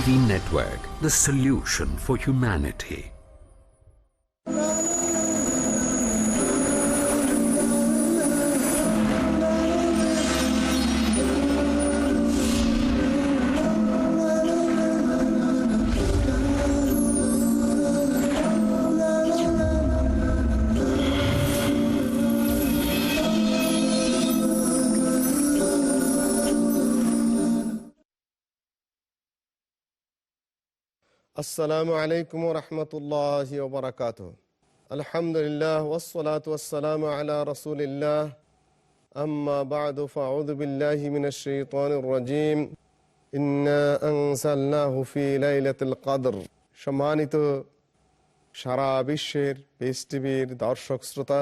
TV network, the solution for humanity. আসসালামু আলাইকুম ওয়া রাহমাতুল্লাহি ওয়া বারাকাতুহু। আলহামদুলিল্লাহ ওয়াসসালাতু ওয়াসসালামু আলা রাসূলিল্লাহ, আম্মা বা'দু, ফাআউযু বিল্লাহি মিনাশ শাইতানির রাজীম। ইন্না আনজালনাহু ফি লাইলাতুল কদর। সম্মানিত সারা বিশ্বের পিস টিভির দর্শক শ্রোতা,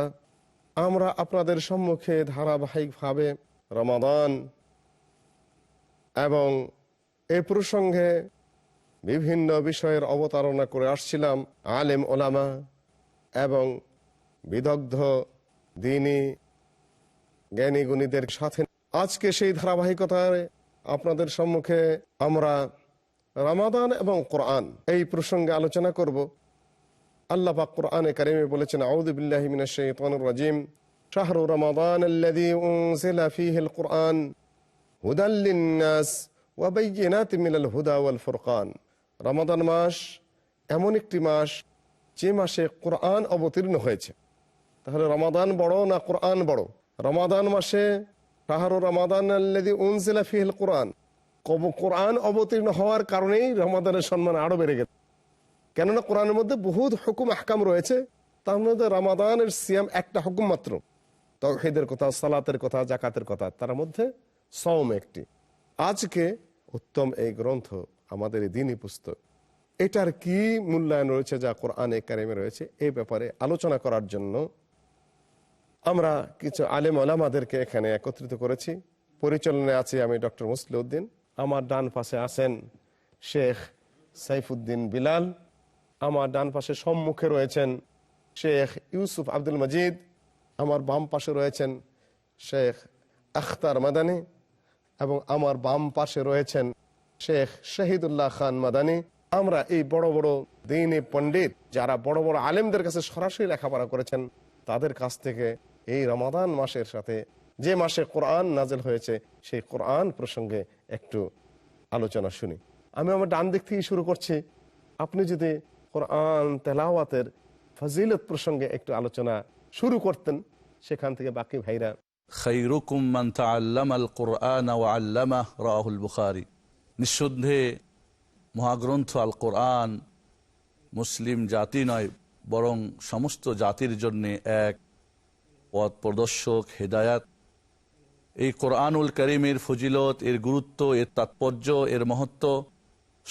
আমরা আপনাদের সম্মুখে ধারাবাহিকভাবে রমাদান এবং এ প্রসঙ্গে বিভিন্ন বিষয়ের অবতারণা করে আসছিলাম আলেম ওলামা এবং বিদগ্ধ দ্বীনি জ্ঞানী গুণীদের সাথে। আজকে সেই ধারাবাহিকতায় আপনাদের সম্মুখে আমরা রমাদান এবং কোরআন এই প্রসঙ্গে আলোচনা করব। আল্লাহ পাক কোরআনে কারিমে বলেছেন, আউযু বিল্লাহি মিনাশ শাইতানির রাজীম, শাহরু রমাদানাল্লাযী উনজিলা ফীহিল কুরআন হুদাল লিন-নাস ওয়া বায়্যিনাতিম মিনাল হুদা ওয়াল ফুরকান। রমাদান মাস এমন একটি মাস যে মাসে কোরআন অবতীর্ণ হয়েছে। তাহলে রমাদান বড় না কোরআন বড়? রমাদান মাসে শাহরু রমাদানাল্লাযী উনজিলা ফীহিল কুরআন, কোরআন অবতীর্ণ হওয়ার কারণেই রমাদানের সম্মান আরো বেড়ে গেছে। কেননা কোরআনের মধ্যে বহুত হুকুম আহকাম রয়েছে, তার মধ্যে রমাদানের সিয়াম একটা হুকুম মাত্র। তাওহীদের কথা, সালাতের কথা, যাকাতের কথা, তার মধ্যে সওম একটি। আজকে উত্তম এই গ্রন্থ, আমাদের এই দ্বীনি পুস্তক, এটার কি মূল্যায়ন রয়েছে যা কোরআনে কারিমে রয়েছে, এই ব্যাপারে আলোচনা করার জন্য আমরা কিছু আলেম ওলামাদেরকে এখানে একত্রিত করেছি। পরিচালনায় আছি আমি ডক্টর মুসলিউদ্দিন। আমার ডান পাশে আছেন শেখ সাইফুদ্দিন বিলাল। আমার ডান পাশে সম্মুখে রয়েছেন শেখ ইউসুফ আব্দুল মজিদ। আমার বাম পাশে রয়েছেন শেখ আখতার মাদানী এবং আমার বাম পাশে রয়েছেন শেখ শহীদুল্লাহ খান মাদানী। আমরা এই বড় বড় দ্বীনি পণ্ডিত, যারা বড় বড় আলেমদের কাছে সরাসরি লেখাপড়া করেছেন, তাদের কাছ থেকে এই রমাদান মাসের সাথে, যে মাসে কোরআন নাজিল হয়েছে, সেই কোরআন প্রসঙ্গে একটু আলোচনা শুনি। আমি আমার ডান দিক থেকে শুরু করছি। আপনি যদি কোরআন তেলাওয়াতের ফজিলত প্রসঙ্গে একটু আলোচনা শুরু করতেন, সেখান থেকে বাকি ভাইরা। খায়রুকুম মান তাআল্লামাল কুরআন ওয়া আল্লামাহ, রাওয়াহুল বুখারী। নিঃসন্দেহে মহাগ্রন্থ আল কোরআন মুসলিম জাতি নয়, বরং সমস্ত জাতির জন্য এক পথ প্রদর্শক, হেদায়াত। এই কোরআনুল কারীমের ফজিলত, এর গুরুত্ব, এর তাৎপর্য, এর মহত্ব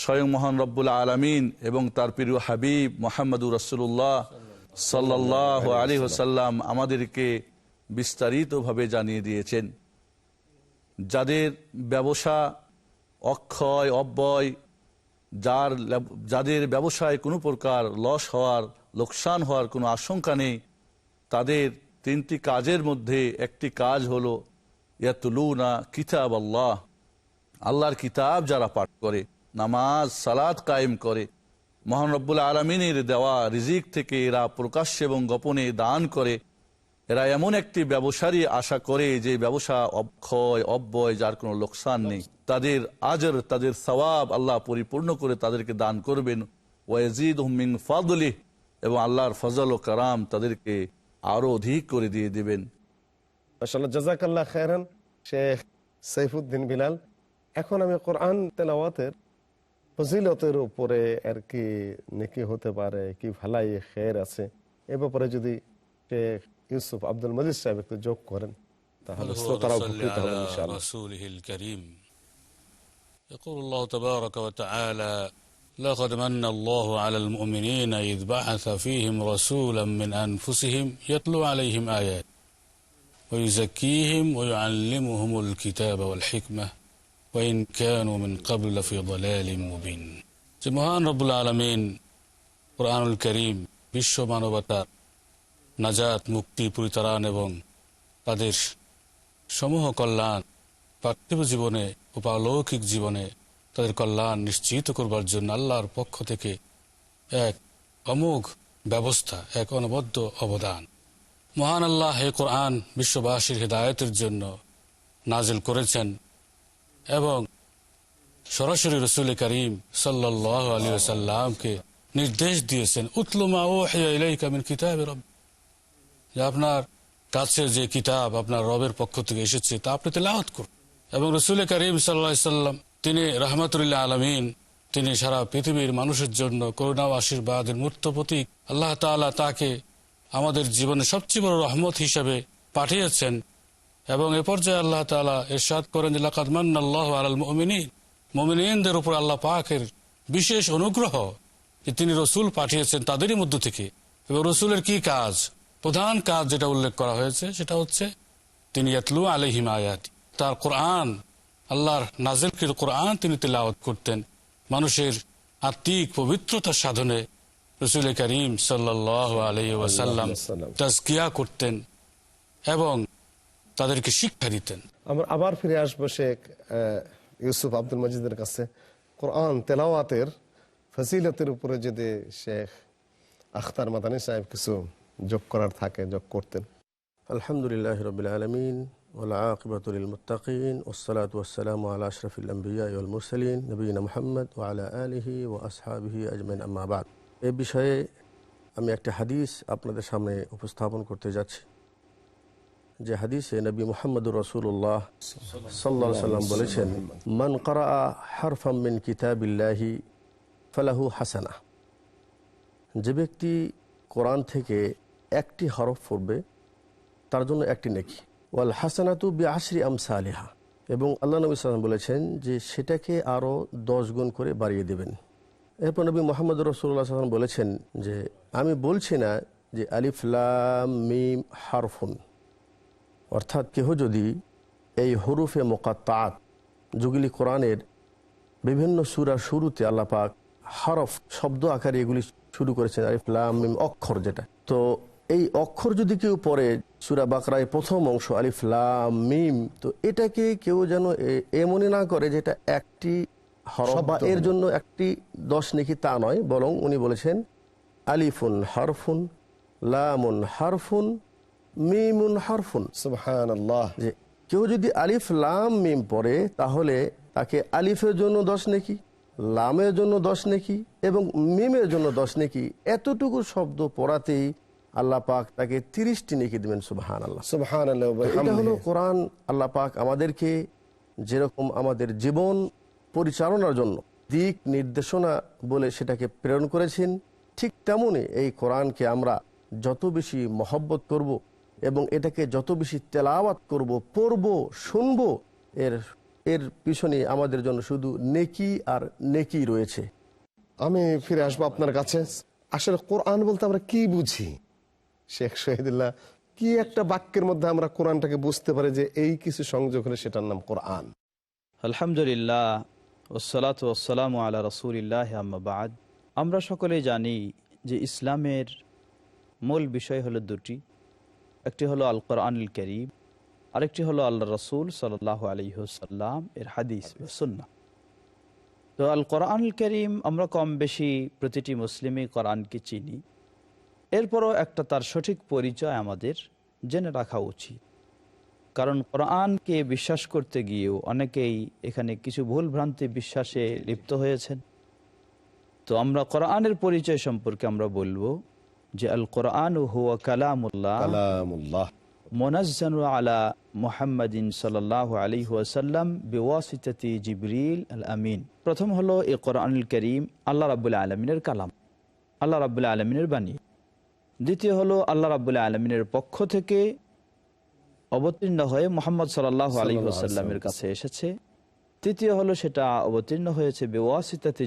স্বয়ং মহান রব্বুল আলামিন এবং তার প্রিয় হাবিব মুহাম্মদুর রাসূলুল্লাহ সাল্লাল্লাহু আলাইহি ওয়াসাল্লাম আমাদেরকে বিস্তারিতভাবে জানিয়ে দিয়েছেন। যাদের ব্যবসা অক্ষয় অব্যয়, যাদের ব্যবসায় কোনো প্রকার লস হওয়ার, লোকসান হওয়ার কোনো আশঙ্কা নেই, তাদের তিনটি কাজের মধ্যে একটি কাজ হলো ইয়াতলুনা কিতাব আল্লাহ, আল্লাহর কিতাব যারা পাঠ করে, নামাজ সালাত কায়েম করে, মহান রব্বুল আলামিনের দেওয়া রিজিক থেকে এরা প্রকাশ্যে এবং গোপনে দান করে, এরা এমন একটি ব্যবসারই আশা করে যে ব্যবসা অক্ষয় অব্যয়, যার কোনো লোকসান নেই। তাদের আজর, তাদের সওয়াব আল্লাহ পরিপূর্ণ করে তাদেরকে দান করবেন। ওয়াজিদুহুম মিন ফাদলিহি, এবং আল্লাহর ফজল ও কারাম তাদেরকে আরো অধিক করে দিয়ে দিবেন। মাশাআল্লাহ, জাযাকাল্লাহ খায়রান শেখ সাইফুদ্দিন বিলাল। এখন আমি কোরআন তেলাওয়াতের ফজিলতের উপরে আর কি নেকি হতে পারে, কি ভালাই খের আছে, এ ব্যাপারে যদি শেখ ইউসুফ আব্দুল মজিদ সাহেব একটু যোগ করেন, তাহলে শ্রোতারাও উপকৃত হবেন ইনশাআল্লাহ। রাসূলিহিল কারীম يقول الله تبارك وتعالى: لقد من الله على المؤمنين إذ بعث فيهم رسولا من أنفسهم يتلو عليهم آيات ويزكيهم ويعلمهم الكتاب والحكمة وإن كانوا من قبل لفي ضلال مبين। যে মহান রব্বুল আলামিন কোরআনুল কারীম বিশ্ব মানবতার নাজাত, মুক্তি, পরিত্রাণ এবং তাদের সমূহ কল্যাণ পার্থিব জীবনে ও পারলৌকিক জীবনে তাদের কল্যাণ নিশ্চিত করবার জন্য আল্লাহর পক্ষ থেকে এক অমোঘ ব্যবস্থা, এক অনবদ্য অবদান। মহান আল্লাহ হে কোরআন বিশ্ববাসীর হিদায়াতের জন্য নাজিল করেছেন এবং সরাসরি রসুল করিম সাল্লাল্লাহু আলাইহি ওয়াসাল্লামকে নির্দেশ দিয়েছেন, উতলু মা উহিয়া ইলাইকা মিন কিতাবি রাব্বিক, যে আপনার কাছে যে কিতাব আপনার রবের পক্ষ থেকে এসেছে তা আপনি তেলাওয়াত করুন। এবং রসুল করিম সাল্লাল্লাহু আলাইহি ওয়াসাল্লাম তিনি রাহমাতুল্লিল আলামিন, তিনি সারা পৃথিবীর মানুষের জন্য করুণা ও আশীর্বাদের মূর্ত প্রতীক। আল্লাহ তাআলা তাকে আমাদের জীবনে সবচেয়ে বড় রহমত হিসেবে পাঠিয়েছেন। এবং এ পর্যায়ে আল্লাহ তাআলা ইরশাদ করেন যে লাকাদ মান্নাল্লাহু আলাল মুমিনিন, মুমিনদের উপর আল্লাহ পাকের বিশেষ অনুগ্রহ যে তিনি রসুল পাঠিয়েছেন তাদেরই মধ্য থেকে। এবং রসুলের কি কাজ? প্রধান কাজ যেটা উল্লেখ করা হয়েছে সেটা হচ্ছে তিনি ইয়াতলু আলাইহিম আয়াতি, তার কোরআন, আল্লাহর নাজিলকৃত কোরআন তিনি তিলাওয়াত করতেন। মানুষের আত্মিক পবিত্রতার সাধনে রসুল করিম সাল্লাল্লাহু আলাইহি ওয়াসাল্লাম তাজকিয়া করতেন এবং তাদেরকে শিক্ষা দিতেন। আমরা আবার ফিরে আসবো শেখ ইউসুফ আব্দুল মজিদের কাছে। কোরআন তেলাওয়াতের ফজিলতের উপরে যদি শেখ আখতার মাদানী সাহেব কিছু যোগ করার থাকে যোগ করতেন। আলহামদুলিল্লাহ রাব্বিল আলামিন ওয়াল আকিবাতু লিল মুত্তাকিন ওয়াসসালাতু ওয়াসসালামু আলা আশরাফিল আমবিয়া ওয়াল মুরসালিন নবিয়িনা মুহাম্মদ ওয়া আলা আলিহি ওয়া আসহাবিহি আজমাইন, আম্মা বাদ। এই বিষয়ে আমি একটা হাদিস আপনাদের সামনে উপস্থাপন করতে যাচ্ছি, যে হাদিসে নবী মুহাম্মদুর রাসূলুল্লাহ সাল্লাল্লাহু আলাইহি সাল্লাম বলেছেন, মান ক্বারাআ হারফাম মিন কিতাবিল্লাহি ফালাহু হাসানাহ, যে ব্যক্তি কোরআন থেকে একটি হরফ পড়বে তার জন্য একটি নেকি, ওয়াল হাসানাতু বিআশরি আমসালিহা, এবং আল্লাহ নবী সাল্লাল্লাহু আলাইহি ওয়াসাল্লাম বলেছেন যে সেটাকে আরও 10 গুণ করে বাড়িয়ে দেবেন। এরপর নবী মুহাম্মদুর রাসূলুল্লাহ সাল্লাল্লাহু আলাইহি ওয়াসাল্লাম বলেছেন যে আমি বলছি না যে আলিফ লাম মিম হারফুন, অর্থাৎ কেহ যদি এই হরুফে মুকাত্তাআত, যেগুলি কোরআনের বিভিন্ন সূরার শুরুতে আল্লাহ পাক হরফ শব্দ আকারে এগুলি শুরু করেছেন, আলিফ লাম মিম অক্ষর যেটা, তো এই অক্ষর যদি কেউ পড়ে সূরা বাকরায় প্রথম অংশ আলিফ লাম মিম, তো এটাকে কেউ যেন এমনই না করে যে এটা একটি হরফ বা এর জন্য একটি 10 নেকি, তা নয়, বরং উনি বলেছেন আলিফুন হারফুন লামুন হারফুন মিমুন হারফুন। সুবহানাল্লাহ। যে কেউ যদি আলিফ লাম মিম পড়ে তাহলে তাকে আলিফের জন্য 10 নেকি, লামের জন্য 10 নেকি এবং মিমের জন্য 10 নেকি, এতটুকু শব্দ পড়াতেই আল্লাহ পাক তাকে 30টি নেকি দেবেন। সুবহানাল্লাহ, সুবহানাল্লাহ। এটা হলো কোরআন। আল্লাহ পাক আমাদেরকে যেরকম আমাদের জীবন পরিচালনার জন্য দিক নির্দেশনা বলে সেটাকে প্রেরণ করেছেন, ঠিক তেমনি এই কোরআনকে আমরা যত বেশি মহব্বত করব এবং এটাকে যত বেশি তেলাওয়াত করব, পড়ব, শুনব, এর পিছনে আমাদের জন্য শুধু নেকি আর নেকি রয়েছে। আমি ফিরে আসবো আপনার কাছে। আসলে কোরআন বলতে আমরা কি বুঝি শেখ শহীদুল্লাহ? কি একটা বাক্যের মধ্যে আমরা কোরআনটাকে বুঝতে পারি যে এই কিছু সংযোগ হলে সেটার নাম কোরআন? আলহামদুলিল্লাহ ওয়াসসালাতু ওয়াসসালামু আলা রাসূলিল্লাহ, আম্মা বাদ। আমরা সকলেই জানি যে ইসলামের মূল বিষয় হলো দুটি, একটি হলো আল কোরআনুল কারীম, আরেকটি হলো আল্লাহ রাসূল সাল্লাল্লাহু আলাইহি ওয়াসাল্লাম এর হাদিস বা সুন্নাহ। তো আল কোরআনুল কারীম আমরা কম বেশি প্রতিটি মুসলিমই কোরআনকে চিনি, এরপরও একটা তার সঠিক পরিচয় আমাদের জেনে রাখা উচিত, কারণ কোরআনকে বিশ্বাস করতে গিয়েও অনেকেই এখানে কিছু ভুল ভ্রান্তি বিশ্বাসে লিপ্ত হয়েছেন। তো আমরা কোরআনের পরিচয় সম্পর্কে আমরা বলবো যে আল কোরআনু হুয়া কালামুল্লাহ মুনাজ্জালু আলা মুহাম্মাদিন সাল্লাল্লাহু আলাইহি ওয়াসাল্লাম বিওয়াসিতাতি জিবরিল আল আমিন। প্রথম হলো এই কোরআনুল কারীম আল্লাহ রাব্বুল আলামিনের কালাম, আল্লাহ রাব্বুল আলামিনের বাণী। দ্বিতীয় হলো আল্লাহ রাব্বুল আলামিনের পক্ষ থেকে অবতীর্ণ হয়ে মুহাম্মদ সাল্লাল্লাহু আলাইহি ওয়াসাল্লামের কাছে এসেছে। তৃতীয় হলো সেটা অবতীর্ণ হয়েছে বিওয়াসিতাতি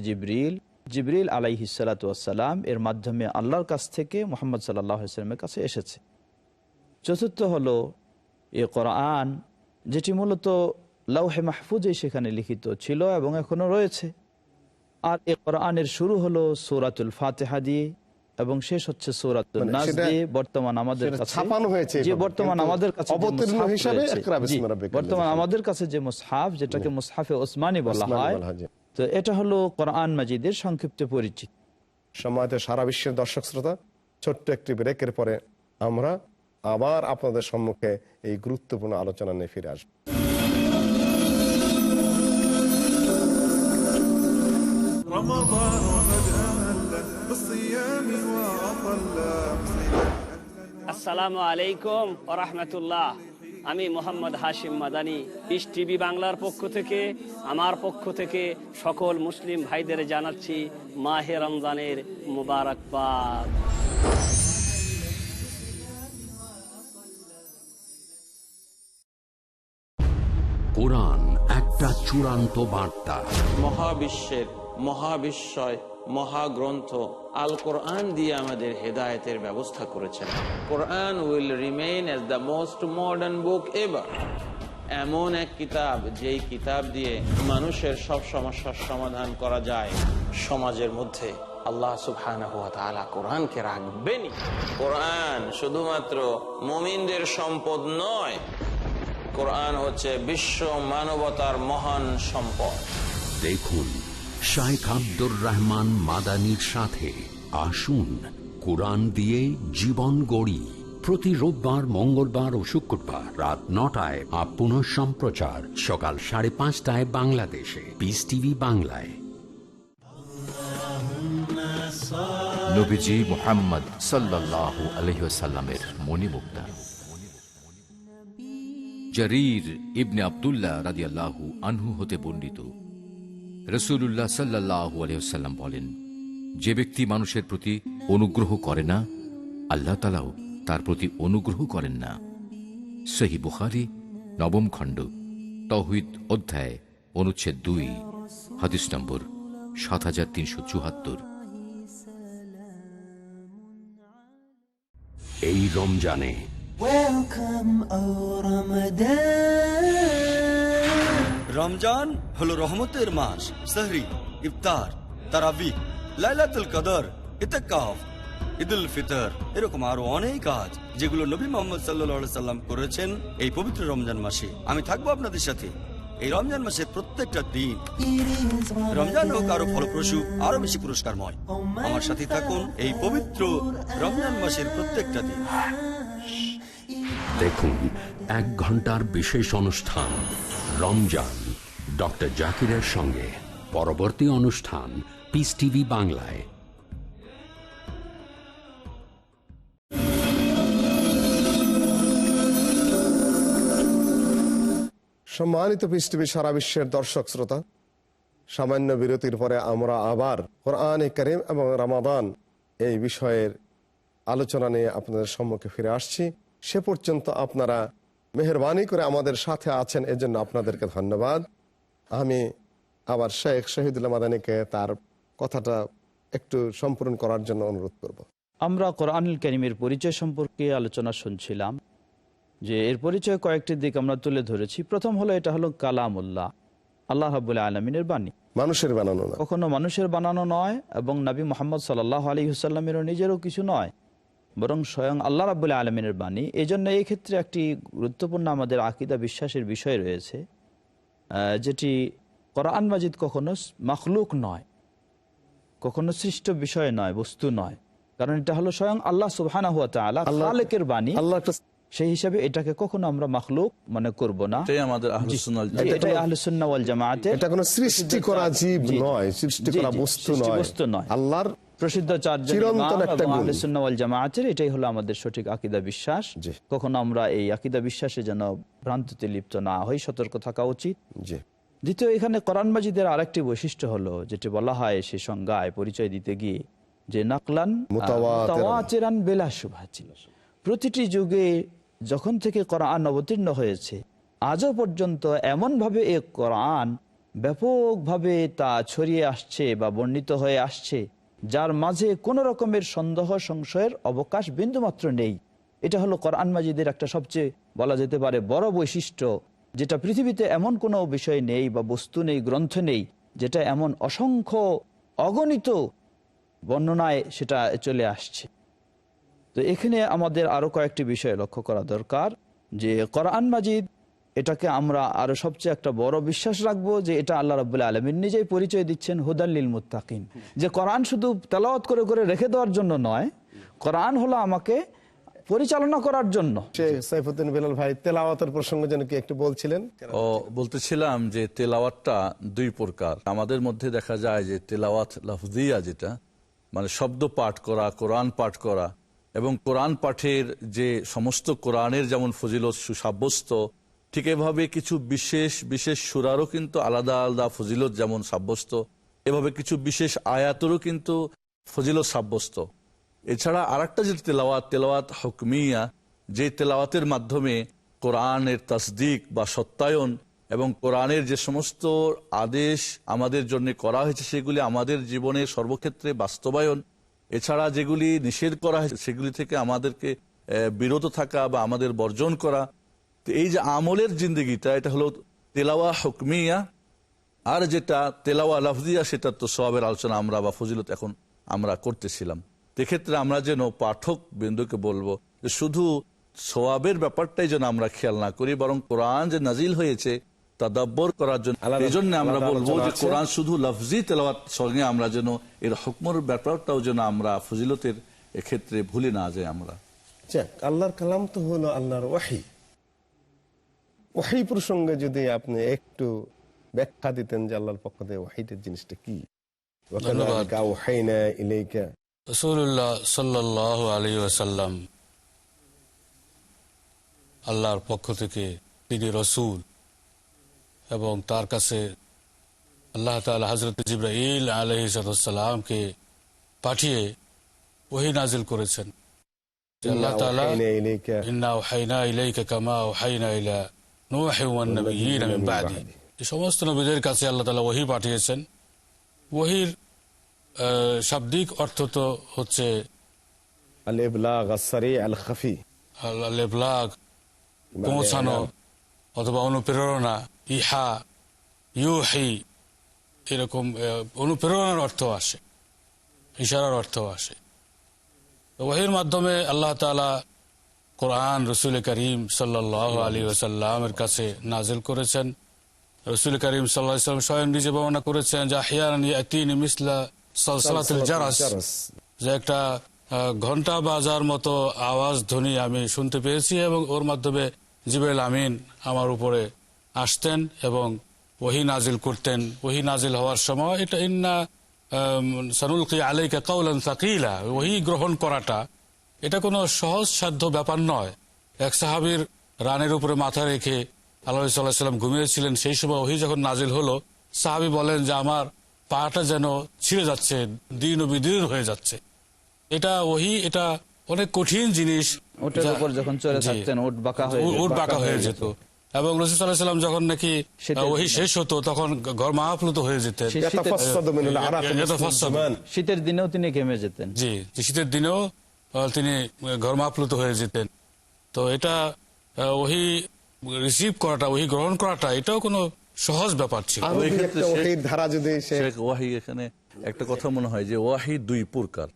জিবরিল আলাইহিস সালাতু ওয়াসসালাম এর মাধ্যমে আল্লাহর কাছ থেকে মুহাম্মদ সাল্লাল্লাহু আলাইহি ওয়াসাল্লামের কাছে এসেছে। চতুর্থ হলো এই কোরআন, যেটি মূলত লাওহে মাহফুজে সেখানে লিখিত ছিল এবং এখনো রয়েছে। আর এই কোরআনের শুরু হলো সূরাতুল ফাতিহা দিয়ে এবং শেষ হচ্ছে সূরাতুন নাস দিয়ে। বর্তমান আমাদের কাছে ছাপানো হয়েছে, যে বর্তমান আমাদের কাছে অবতীর্ণ হিসাবে ইকরা বিসমি রাব্বিকা, বর্তমান আমাদের কাছে যে মুসহাফ, যেটাকে মুসহাফে ওসমানী বলা হয়, তো এটা হলো কোরআন মাজিদের সংক্ষিপ্ত পরিচিতি। সম্মানিত সারা বিশ্বের দর্শক শ্রোতা, ছোট্ট একটি ব্রেকের পরে আমরা আবার আপনাদের সম্মুখে এই গুরুত্বপূর্ণ আলোচনা নিয়ে ফিরে আসব। আসসালামু আলাইকুম ওয়া রাহমাতুল্লাহ। আমি মোহাম্মদ হাশিম মাদানী, পিস টিভি বাংলার পক্ষ থেকে, আমার পক্ষ থেকে সকল মুসলিম ভাইদের জানাচ্ছি মাহে রমজানের মুবারকবাদ। কোরআন একটা চূড়ান্ত বার্তা। মহাবিশ্বের মহাবিস্ময় মহাগ্রন্থ আল কোরআন দিয়ে আমাদের হেদায়েতের ব্যবস্থা করেছেন। Quran will remain as the most modern book ever. এমন এক কিতাব, যেই কিতাব দিয়ে মানুষের সব সমস্যার সমাধান করা যায়। সমাজের মধ্যে আল্লাহ সুবহানাহু ওয়া তাআলা কোরআনকে রাখবেনই। কোরআন শুধুমাত্র মুমিনদের সম্পদ নয়, কোরআন হচ্ছে বিশ্ব মানবতার মহান সম্পদ। দেখুন শাইখ আব্দুর রহমান মাদানীর সাথে আসুন কোরআন দিয়ে জীবন গড়ি, প্রতি রোববার, মঙ্গলবার ও শুক্রবার রাত 9টায়, পুনঃ সম্প্রচার সকাল 5:30 বাংলাদেশে, পিস টিভি বাংলায়। নবীজি মুহাম্মদ সাল্লাল্লাহু আলাইহি ওয়াসাল্লামের মণিমুক্তা জারীর ইবনে আব্দুল্লাহ রাদিয়াল্লাহু আনহু হতে বর্ণিত, রাসূলুল্লাহ সাল্লাল্লাহু আলাইহি ওয়াসাল্লাম বলেন, যে ব্যক্তি মানুষের প্রতি অনুগ্রহ করে না, আল্লাহ তাআলাও তার প্রতি অনুগ্রহ করেন না। সহিহ বুখারী 9ম খণ্ড, তাওহীদ অধ্যায়, অনুচ্ছেদ 2, হাদিস নম্বর 7374। এই রমজানে রমজান হলো রহমতের মাস। সাহরি, ইফতার, তারাবিহ, লাইলাতুল কদর, ইতিকাফ, ঈদুল ফিতর, এরকম আরো অনেক কাজ যেগুলো নবী মুহাম্মদ সাল্লাল্লাহু আলাইহি সাল্লাম করেছেন এই পবিত্র রমজান মাসে। আমি থাকবো আপনাদের সাথে এই রমজান মাসের প্রত্যেকটা দিন। রমজান হোক আরো ফলপ্রসূ, আরো বেশি পুরস্কারময়। আমার সাথে থাকুন এই পবিত্র রমজান মাসের প্রত্যেকটা দিন। দেখুন 1 ঘন্টার বিশেষ অনুষ্ঠান রমজান, ডক্টর জাকিরের সঙ্গে। পরবর্তী অনুষ্ঠান পিস টিভি বাংলায়। সম্মানিত পিস টিভি সারা বিশ্বের দর্শক শ্রোতা, সামান্য বিরতির পরে আমরা আবার কোরআনে কারীম এবং রমাদান এই বিষয়ের আলোচনা নিয়ে আপনাদের সম্মুখে ফিরে আসছি। সে পর্যন্ত আপনারা মেহেরবানি করে আমাদের সাথে আছেন, এজন্য আপনাদেরকে ধন্যবাদ। আমি আবার শেখ শহীদুল্লাহ মাদানীকে তার কথাটা একটু সম্পূর্ণ করার জন্য অনুরোধ করব। আমরা কোরআনুল কারীমের পরিচয় সম্পর্কে আলোচনা শুনছিলাম, যে এর পরিচয় কয়েকটি দিক আমরা তুলে ধরেছি। প্রথম হলো, এটা হলো কালামুল্লাহ, আল্লাহ রাব্বুল আলামিনের বাণী, মানুষের বানানো না, কখনো মানুষের বানানো নয়, এবং নবী মুহাম্মদ সাল্লাল্লাহু আলাইহি ওয়াসাল্লামেরও নিজেরও কিছু নয়, বরং স্বয়ং আল্লাহ রাব্বুল আলামিনের বাণী। এই জন্য এই ক্ষেত্রে একটি গুরুত্বপূর্ণ আমাদের আকীদা বিশ্বাসের বিষয় রয়েছে, যেটি কোরআন মাজিদ কখনো মাখলুক নয়, কখনো সৃষ্ট বিষয় নয়, বস্তু নয়, কারণ এটা হলো স্বয়ং আল্লাহ সুবহানাহু ওয়া তাআলা খালেকের বাণী। সেই হিসাবে এটাকে কখনো আমরা মাখলুক মনে করব না। এটাই আমাদের আহলুস সুন্নাহ এটাই আহলুস সুন্নাহ ওয়াল জামাআতের, এটা কোনো সৃষ্টি করা জীব নয়, সৃষ্টি করা বস্তু নয়, আল্লাহর প্রসিদ্ধ আহলে সুন্নাহ ওয়াল জামাআতের এটাই হলো আমাদের সঠিক আকীদা বিশ্বাস। কখনো আমরা এই আকীদা বিশ্বাসে যেন ভ্রান্তিতে লিপ্ত না হই, সতর্ক থাকা উচিত। দ্বিতীয়, এখানে কোরআন মাজিদের আরেকটি বৈশিষ্ট্য হলো, যেটি বলা হয় সে সংজ্ঞায় পরিচয় দিতে গিয়ে, যে নাকলান মুতাওয়াতিরান বিলা শুবহাতিন। প্রতিটি যুগে যখন থেকে কোরআন অবতীর্ণ হয়েছে আজও পর্যন্ত এমনভাবে এই কোরআন ব্যাপকভাবে তা ছড়িয়ে আসছে বা বর্ণিত হয়ে আসছে, যার মাঝে কোনো রকমের সন্দেহ সংশয়ের অবকাশ বিন্দুমাত্র নেই। এটা হলো কোরআন মাজিদের একটা সবচেয়ে বলা যেতে পারে বড় বৈশিষ্ট্য, যেটা পৃথিবীতে এমন কোনো বিষয় নেই বা বস্তু নেই, গ্রন্থ নেই, যেটা এমন অসংখ্য অগণিত বর্ণনায় সেটা চলে আসছে। তো এখানে আমাদের আরো কয়েকটি বিষয় লক্ষ্য করা দরকার, যে কোরআন মাজিদ এটাকে আমরা আরো সবচেয়ে একটা বড় বিশ্বাস রাখবো যে এটা আল্লাহ রাব্বুল আলামিন নিজেই পরিচয় দিচ্ছেন হুদাল লিল মুত্তাকিন, যে কোরআন শুধু তেলাওয়াত করে করে রেখে দেওয়ার জন্য নয়, কোরআন হলো আমাকে পরিচালনা করার জন্য। শেখ সাইফুদ্দিন বিলাল ভাই তেলাওয়াতের প্রসঙ্গে যেন কি একটু বলছিলেন। বলতেছিলাম যে তেলাওয়াতটা দুই প্রকার। আমাদের মধ্যে দেখা যায় যে তেলাওয়াত লফজিয়া, যেটা মানে শব্দ পাঠ করা, কোরআন পাঠ করা, এবং কোরআন পাঠের যে সমস্ত কোরআনের যেমন ফজিলত সুসাব্যস্ত, ঠিক এভাবে কিছু বিশেষ বিশেষ সূরারও কিন্তু আলাদা আলাদা ফজিলত যেমন সাব্যস্ত, এভাবে কিছু বিশেষ আয়াতেরও কিন্তু ফজিলত সাব্যস্ত। এছাড়া আরেকটা যে তেলাওয়াত হুকমিয়া, যে তেলাওয়াতের মাধ্যমে কোরআনের তাসদিক বা সত্যায়ন এবং কোরআনের যে সমস্ত আদেশ আমাদের জন্য করা হয়েছে সেগুলি আমাদের জীবনে সর্বক্ষেত্রে বাস্তবায়ন, এছাড়া যেগুলি নিষেধ করা হয়েছে সেগুলি থেকে আমাদেরকে বিরত থাকা বা আমাদের বর্জন করা। তো এই যে আমলের জিন্দেগিটা, এটা হলো তেলাওয়া হুকমিয়া। আর যেটা তেলাওয়া লফজিয়া, সেটা তো সওয়াবের আলোচনা আমরা বা ফজিলত এখন আমরা করতেছিলাম। এক্ষেত্রে আমরা যেন পাঠক বিন্দুকে বলবো যে শুধু সওয়াবের ব্যাপারটাই যেন আমরা খেয়াল না করি, বরং কোরআন যে নাজিল হয়েছে তাদাব্বর করার জন্য, এই জন্য আমরা বলবো যে কোরআন শুধু লফজি তেলাওয়াত সঙ্গে আমরা যেন এর হুকমের ব্যাপারটাও যেন আমরা ফজিলতের এক্ষেত্রে ভুলে না যাই। আমরা আল্লাহর কালাম তো হলো আল্লাহর ওয়াহি। ওয়াহি প্রসঙ্গে যদি আপনি একটু ব্যাখ্যা দিতেন যে আল্লাহর পক্ষ থেকে ওয়াহিদের জিনিসটা কি। রাসূলুল্লাহ সাল্লাল্লাহু আলাইহি ওয়াসাল্লাম আল্লাহর পক্ষ থেকে তিনি রসূল, এবং তার কাছে আল্লাহ তাআলা হযরত জিবরাইল আলাইহিস সালামকে পাঠিয়ে ওহী নাজিল করেছেন। আল্লাহ তাআলা ইন্না ওহাইনা ইলাইকা কামা ওহাইনা ইলা নূহ ওয়ান নাবিয়্যিনা মিন বাদি, এই সমস্ত নবীদের কাছে আল্লাহ তাআলা ওহী পাঠিয়েছেন। ওহীর শাব্দিক অর্থ তো হচ্ছে আল ইবলাগ আস-সারি আল খাফি, আল ইবলাগ পৌঁছানো অথবা অনুপ্রেরণা, ইহা ইউহি, এরকম অনুপ্রেরণার অর্থ আসে, ইশারার অর্থ আসে। ওহীর মাধ্যমে আল্লাহ তাআলা কোরআন রাসূল করিম সাল্লাল্লাহু আলাইহি ওয়াসাল্লামের কাছে নাজিল করেছেন। রাসূল করিম সাল্লাল্লাহু আলাইহি ওয়াসাল্লাম স্বয়ং নিজে বর্ণনা করেছেন যে আহইয়ানান ইয়াতিনি মিসলা সালসালাতুল জারাস, যে একটা ঘন্টা বাজার মতো আওয়াজ ধ্বনি আমি শুনতে পেয়েছি, এবং ওর মাধ্যমে জিবরাইল আমিন আমার উপরে আসতেন এবং ওহী নাজিল করতেন। ওহী নাজিল হওয়ার সময় এটা ইন্না সানুলকি আলাইকা কাওলান সাকিলা, ওহী গ্রহণ করাটা এটা কোনো সহজ সাধ্য ব্যাপার নয়। এক সাহাবীর রানের উপরে মাথা রেখে আল্লাহ সাল্লাল্লাহু আলাইহি ওয়াসাল্লাম ঘুমিয়েছিলেন, সেই সময় ওহী যখন নাজিল হলো, সাহাবী বলেন যে আমার পাটা যেন ছিঁড়ে যাচ্ছে, দিন ও বিদিন হয়ে যাচ্ছে। এটা ওহী, এটা অনেক কঠিন জিনিস। ওটার উপর যখন চলে থাকতেন উট বাঁকা হয়ে যেত, এবং রাসূল সাল্লাল্লাহু আলাইহি ওয়াসাল্লাম যখন নাকি ওহী শেষ হতো তখন ঘর মহাপ্লুত হয়ে যেতেন। শীতের দিনেও তিনি ঘেমে যেতেন। জি, শীতের দিনেও তিনি ঘর মহাপ্লুত হয়ে যেতেন। তো এটা ওহী রিসিভ করাটা, ওহী গ্রহণ করাটা, এটাও কোনো সহজ ব্যাপার ছিল। ওয়াহি, এখানে একটা কথা মনে হয় যে ওয়াহি দুই প্রকার।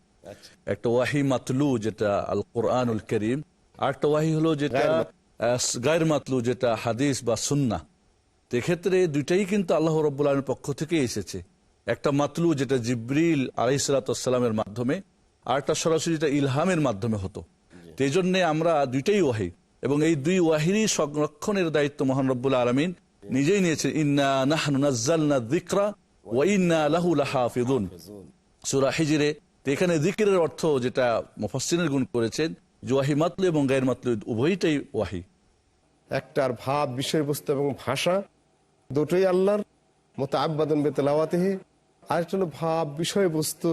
একটা ওয়াহি মাতলু যেটা আল কোরআনুল কারীম, আর একটা ওয়াহি হলো যেটা গায়র মাতলু, যেটা হাদিস বা সুন্নাহ। এক্ষেত্রে দুইটাই কিন্তু আল্লাহ রাব্বুল আলামিনের পক্ষ থেকে এসেছে। একটা মাতলু যেটা জিবরিল আলাইহিস সালাতু ওয়াস সালামের মাধ্যমে, আর একটা সরাসরি যেটা ইলহামের মাধ্যমে হতো। এই জন্য আমরা দুইটাই ওয়াহি, এবং এই দুই ওয়াহিরই সংরক্ষণের দায়িত্ব মহান রব্বুল আলামিন নিজেই নিয়েছেন। ইন্না নাহনু নাযালনা যিকরা ওয়া ইন্না লাহু লাহাফিজুন, সূরা হিজরে। এখানে যিকরের অর্থ যেটা মুফাসসিরিন গুণ করেছেন যে ওয়াহি মাতলু এবং গায়র মাতলু উভয়টাই ওয়াহি। একটার ভাব, বিষয়বস্তু এবং ভাষা দুটোই আল্লাহর, মুতাআব্বাদুন বিতিলাওয়াতিহি। আর একটা হলো ভাব, বিষয়বস্তু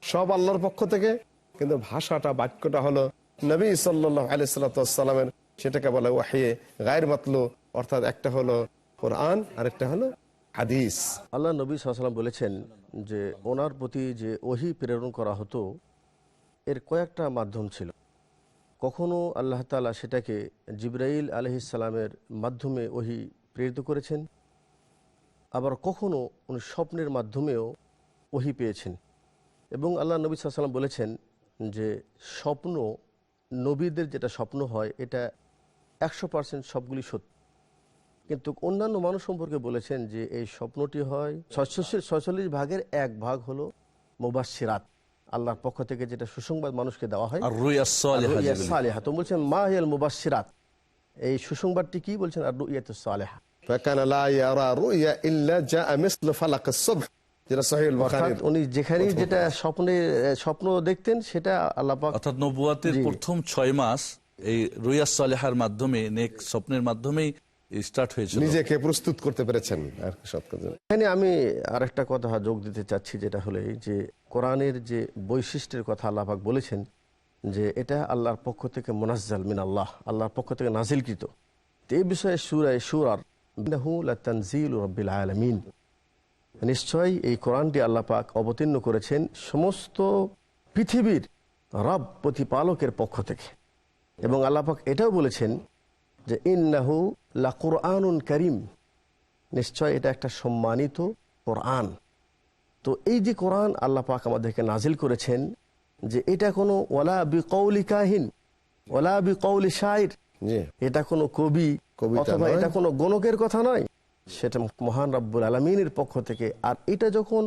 সব আল্লাহর পক্ষ থেকে, কিন্তু ভাষাটা, বাক্যটা হলো নবী সাল্লাল্লাহু আলাইহি ওয়াসাল্লামের, সেটাকে বলে ওয়াহি গায়র মাতলু। অর্থাৎ একটা হলো কোরআন আর একটা হলো হাদিস। আল্লাহ নবী সাল্লাল্লাহু আলাইহি ওয়াসাল্লাম বলেছেন যে ওনার প্রতি যে ওহী প্রেরণ করা হতো এর কয়েকটা মাধ্যম ছিল। কখনো আল্লাহ তাআলা সেটাকে জিবরাইল আলাইহিস সালামের মাধ্যমে ওহী প্রেরিত করেছেন, আবার কখনো উনি স্বপ্নের মাধ্যমেও ওহী পেয়েছেন। এবং আল্লাহ নবী সাল্লাল্লাহু আলাইহি ওয়াসাল্লাম বলেছেন যে স্বপ্ন, নবীদের যেটা স্বপ্ন হয় এটা 100% সবগুলি সত্য, কিন্তু অন্যান্য মানুষ সম্পর্কে বলেছেন যে এই স্বপ্নটি হয় 46 ভাগের 1 ভাগ হলো মুবাশশিরাত, আল্লাহর পক্ষ থেকে যেটা সুসংবাদ মানুষকে দেওয়া হয়। আর রুইয়া সালেহা রুইয়া যেগুলি। সালেহা, তো বলছেন মা হিয়াল মুবাশশিরাত, এই সুসংবাদটি কি বলছেন? আর রুইয়াতুস সালেহা, فكان لا يرى رؤيا إلا جاء مثل فلق الصبح যেটা সহিহুল বুখারী। অর্থাৎ উনি যেখানেই যেটা স্বপ্ন দেখতেন সেটা আল্লাহ পাক, অর্থাৎ নবুয়াতের প্রথম 6 মাস এই রুইয়া সালেহার মাধ্যমে, নেক স্বপ্নের মাধ্যমেই স্টার্ট হয়েছিল। নিজেকে প্রস্তুত করতে পেরেছেন আর কি সৎ কাজে। এখানে আমি আরেকটা কথা যোগ দিতে চাচ্ছি, যেটা হলো এই যে কোরআনের যে বৈশিষ্ট্যের কথা আল্লাহ পাক বলেছেন যে এটা আল্লাহর পক্ষ থেকে মুনাজ্জাল মিন আল্লাহ, আল্লাহর পক্ষ থেকে নাজিলকৃত। তো এই বিষয়ে সূরা সূরার ইন্নাহু লাতানজিলু রাব্বিল আলামিন, নিশ্চয়ই এই কোরআনটি আল্লাহ পাক অবতীর্ণ করেছেন সমস্ত পৃথিবীর রব প্রতিপালকের পক্ষ থেকে। এবং আল্লাহ পাক এটাও বলেছেন যে ইন্নাহু লাকুরআনুন কারীম, নিশ্চয় এটা একটা সম্মানিত কোরআন। তো এই যে কোরআন আল্লাহ পাক আমাদেরকে নাজিল করেছেন, যে এটা কোনো ওয়ালা বিকৌলি কাহিন ওয়ালা বিকৌলি শাইর, এটা কোনো কবি অথবা এটা কোনো গণকের কথা নয়, সেটা মহান রব্বুল আলামিনের পক্ষ থেকে। আর এটা যখন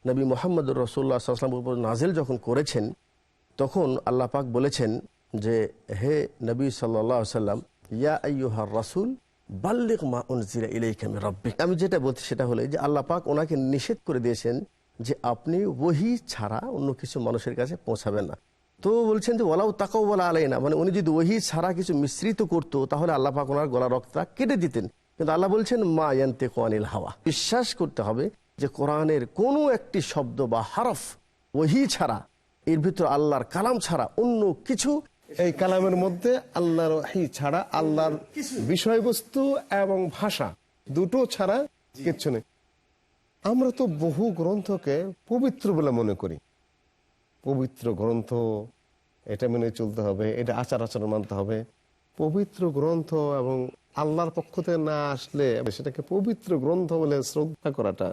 নবী মুহাম্মদুর রাসূলুল্লাহ সাল্লাল্লাহু আলাইহি ওয়াসাল্লামের উপর নাজিল যখন করেছেন, তখন আল্লাহ পাক বলেছেন যে হে নবী সাল্লাল্লাহু আলাইহি ওয়াসাল্লাম, ইয়া আইয়ুহার রাসূল বাল্লিগ মা উনজিলা ইলাইকা মির রাব্বিক। আমি যেটা বলছি সেটা হলো যে আল্লাহ পাক ওনাকে নিষেধ করে দিয়েছেন যে আপনি ওহী ছাড়া অন্য কিছু মানুষের কাছে পৌঁছাবেন না। তো বলছেন যে ওয়ালাউ তাকাওয়ালা আলাইনা, মানে উনি যদি ওহী ছাড়া কিছু মিশ্রিত করতো তাহলে আল্লাহ পাক ওনার গলা রক্তটা কেটে দিতেন। কিন্তু আল্লাহ বলছেন মা ইয়ান্তিকু আনিল হাওয়া, বিশ্বাস করতে হবে যে কোরআনের কোনো একটি শব্দ বা হরফ ওহী ছাড়া, এর ভিতর আল্লাহর কালাম ছাড়া অন্য কিছু, এই কালামের মধ্যে আল্লাহর ওহী ছাড়া, আল্লাহর বিষয়বস্তু এবং ভাষা দুটো ছাড়া কিচ্ছু নেই। আমরা তো বহু গ্রন্থকে পবিত্র বলে মনে করি, পবিত্র গ্রন্থ, এটা মেনে চলতে হবে, এটা আচার আচরণ মানতে হবে। পবিত্র গ্রন্থ এবং আল্লাহর পক্ষ থেকে না আসলে সেটাকে পবিত্র গ্রন্থ বলে শ্রদ্ধা করাটা,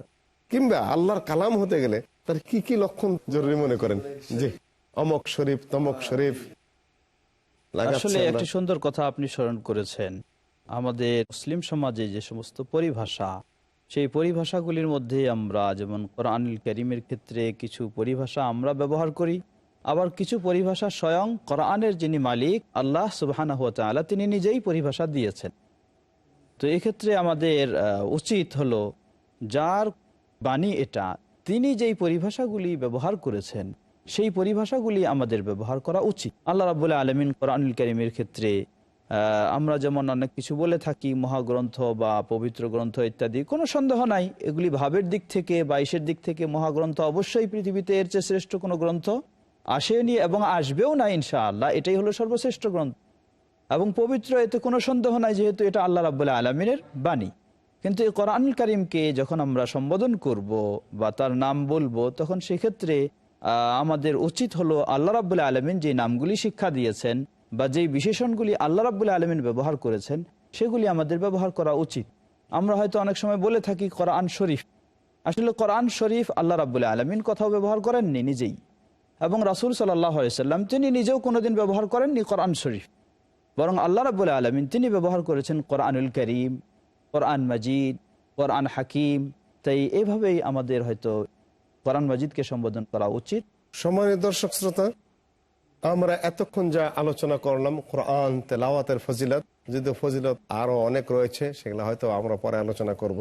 কিংবা আল্লাহর কালাম হতে গেলে তার কি কি লক্ষণ জরুরি মনে করেন? যে অমক শরীফ তমক শরীফ। আসলে একটি সুন্দর কথা আপনি স্মরণ করেছেন। আমাদের মুসলিম সমাজে যে সমস্ত পরিভাষা, সেই পরিভাষাগুলির মধ্যে আমরা যেমন কোরআনুল কারীমের ক্ষেত্রে কিছু পরিভাষা আমরা ব্যবহার করি, আবার কিছু পরিভাষা স্বয়ং কোরআনের যিনি মালিক আল্লাহ সুবহানাহু ওয়া তাআলা তিনি নিজেই পরিভাষা দিয়েছেন। তো এক্ষেত্রে আমাদের উচিত হলো যার বাণী এটা, তিনি যেই পরিভাষাগুলি ব্যবহার করেছেন সেই পরিভাষাগুলি আমাদের ব্যবহার করা উচিত। আল্লাহ রাব্বুল আলামিন কোরআনুল কারীমের ক্ষেত্রে আমরা যেমন অনেক কিছু বলে থাকি মহাগ্রন্থ বা পবিত্র গ্রন্থ ইত্যাদি, কোনো সন্দেহ নাই এগুলি ভাবের দিক থেকে বা ইসের দিক থেকে মহাগ্রন্থ অবশ্যই পৃথিবীতে এর চেয়ে শ্রেষ্ঠ কোনো গ্রন্থ আসেনি এবং আসবেও না ইনশাআল্লাহ, এটাই হলো সর্বশ্রেষ্ঠ গ্রন্থ এবং পবিত্র, এতে কোনো সন্দেহ নাই, যেহেতু এটা আল্লাহ রাব্বুল আলামিনের বাণী। কিন্তু এই কোরআনুল কারীমকে যখন আমরা সম্বোধন করব বা তার নাম বলবো, তখন সেক্ষেত্রে আমাদের উচিত হলো আল্লাহ রাব্বুল আলামিন যে নামগুলি শিক্ষা দিয়েছেন বা যেই বিশেষণগুলি আল্লাহ রাব্বুল আলামিন ব্যবহার করেছেন সেগুলি আমাদের ব্যবহার করা উচিত। আমরা হয়তো অনেক সময় বলে থাকি কোরআন শরীফ, আসলে কোরআন শরীফ আল্লাহ রাব্বুল আলামিন কোথাও ব্যবহার করেননি নিজেই, এবং রাসূল সাল্লাল্লাহু আলাইহি সাল্লাম তিনি নিজেও কোনোদিন ব্যবহার করেননি কোরআন শরীফ, বরং আল্লাহ রাব্বুল আলামিন তিনি ব্যবহার করেছেন কোরআনুল কারীম, কোরআন মাজিদ, কোরআন হাকিম। তাই এইভাবেই আমাদের হয়তো কোরআন মাজিদকে সম্বোধন করা উচিত। সম্মানিত দর্শক শ্রোতা, আমরা এতক্ষণ যা আলোচনা করলাম কোরআন তেলাওয়াতের ফজিলত, যদি ফজিলত আরো অনেক রয়েছে সেগুলো হয়তো আমরা পরে আলোচনা করব।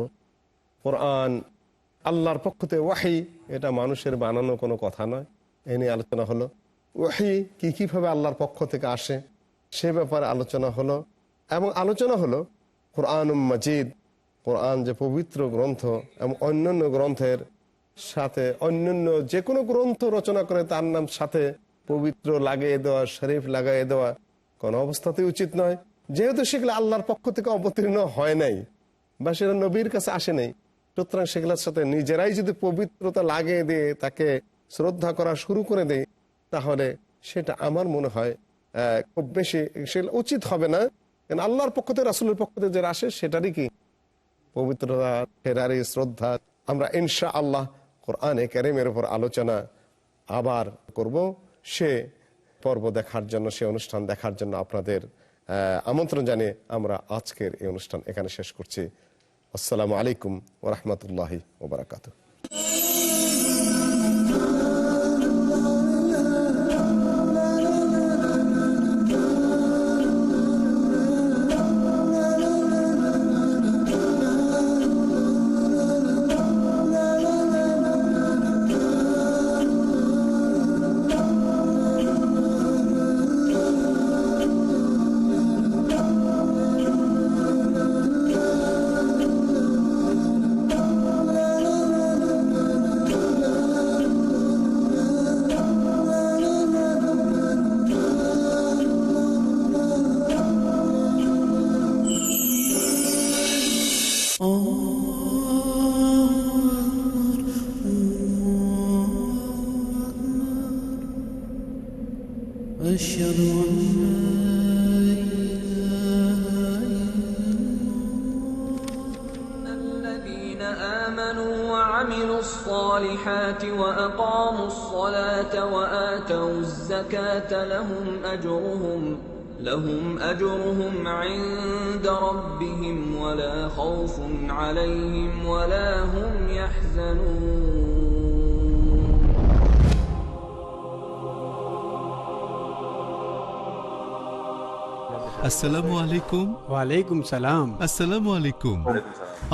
কোরআন আল্লাহর পক্ষ থেকে ওয়াহি, এটা মানুষের বানানো কোনো কথা নয়, এ নিয়ে আলোচনা হলো। ওয়াহি কিভাবে আল্লাহর পক্ষ থেকে আসে সে ব্যাপারে আলোচনা হলো, এবং আলোচনা হলো কোরআন মাজিদ, কোরআন যে পবিত্র গ্রন্থ এবং অন্যান্য গ্রন্থের সাথে অন্যান্য যে কোনো গ্রন্থ রচনা করে তার নাম সাথে পবিত্র লাগিয়ে দেওয়া, শরীফ লাগাইয়ে দেওয়া কোনো অবস্থাতেই উচিত নয়, যেহেতু সেগুলো আল্লাহর পক্ষ থেকে অবতীর্ণ হয় নাই বা সেটা নবীর কাছে আসে নাই। সুতরাং সেগুলোর সাথে নিজেরাই যদি পবিত্রতা লাগিয়ে দিয়ে তাকে শ্রদ্ধা করা শুরু করে দেয়, তাহলে সেটা আমার মনে হয় খুব বেশি সেটা উচিত হবে না। কারণ আল্লাহর পক্ষ থেকে রাসূলের পক্ষ থেকে যেটা আসে সেটারই কি পবিত্রতা, ফেরারি, শ্রদ্ধা। আমরা ইনশাআল্লাহ কোরআনে কারীমের উপর আলোচনা আবার করব। সে পর্ব দেখার জন্য, সে অনুষ্ঠান দেখার জন্য আপনাদের আমন্ত্রণ জানিয়ে আমরা আজকের এই অনুষ্ঠান এখানে শেষ করছি। আসসালামু আলাইকুম ওয়া রাহমাতুল্লাহি ওয়া বারাকাতুহু। أشهد أن الذين آمنوا وعملوا الصالحات وأقاموا الصلاة وآتوا الزكاة لهم أجرهم عند ربهم ولا خوف عليهم ولا هم يحزنون আসসালামু আলাইকুম। ওয়ালাইকুম সালাম। আসসালামু আলাইকুম।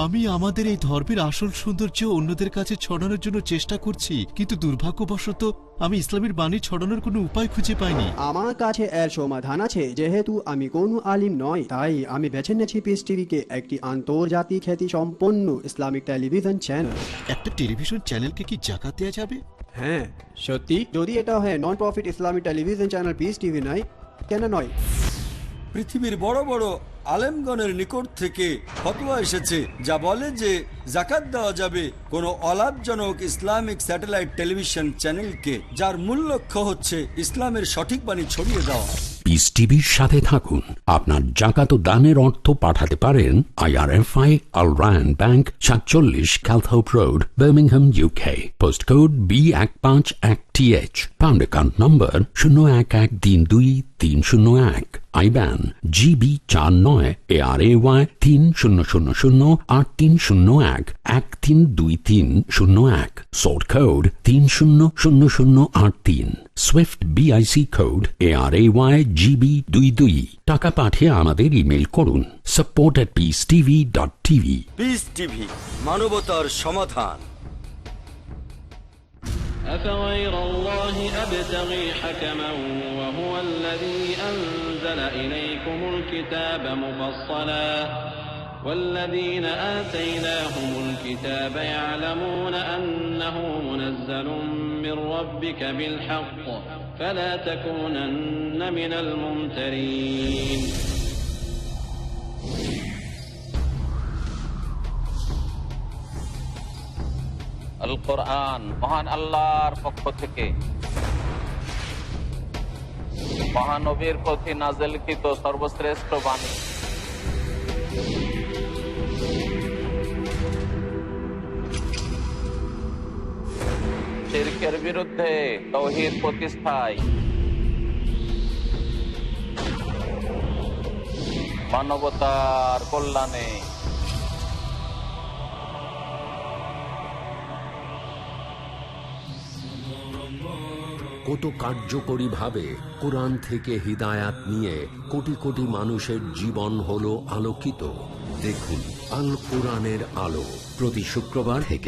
আমি আমাদের এই ধর্মের আসল সৌন্দর্য অন্যদের কাছে ছড়ানোর জন্য চেষ্টা করছি, কিন্তু দুর্ভাগ্যবশত আমি ইসলামের বাণী ছড়ানোর কোনো উপায় খুঁজে পাইনি। আমার কাছে এর সমাধান আছে। যেহেতু আমি কোনো আলিম নই, তাই আমি বেছে নিয়েছি পিস টিভিকে, একটি আন্তর্জাতিক খ্যাতি সম্পন্ন ইসলামিক টেলিভিশন চ্যানেল। একটা টেলিভিশন চ্যানেলকে কি জাকাত দেওয়া যাবে? হ্যাঁ সত্যি, যদি এটা হয় non profit Islamic television channel piece TV নয়, কেন নয়? পৃথিবীর বড় বড় আলেমগণের নিকট থেকে ফতোয়া এসেছে যা বলে যে জাকাত দেওয়া যাবে কোনো অলাভজনক ইসলামিক স্যাটেলাইট টেলিভিশন চ্যানেলকে, যার মূল লক্ষ্য হচ্ছে ইসলামের সঠিক বাণী ছড়িয়ে দেওয়া। পিস টিভির সাথে থাকুন। আপনার জাকাত ও দানের অর্থ পাঠাতে পারেন IRFI Al Ryan Bank 47 Calthorpe Road, Birmingham, UK. Postcode B151TH. Pound account number 01132301. IBAN GB49 ARAY 30008301 132301. Sort code 300083. Swift BIC code ARAY GB22. টাকা পাঠিয়ে আমাদের ইমেল করুন support@peacetv.tv। পিস টিভি, মানবতার সমাধান। أفغير الله أبتغي حكما وهو الذي أنزل إليكم الكتاب مفصلا والذين آتيناهم الكتاب يعلمون أنه منزل من ربك بالحق فلا تكونن من الممترين আল কোরআন মহান আল্লাহর পক্ষ থেকে মহানবীর প্রতি নাযিলকৃত সর্বশ্রেষ্ঠ বাণী। শিরকের বিরুদ্ধে তাওহীদ প্রতিষ্ঠায়, মানবতার কল্যাণে। কত কার্যকরী ভাবে কোরআন থেকে হিদায়াত নিয়ে কোটি কোটি মানুষের জীবন হলো আলোকিত। দেখুন আল কোরআনের আলো প্রতি শুক্রবার থেকে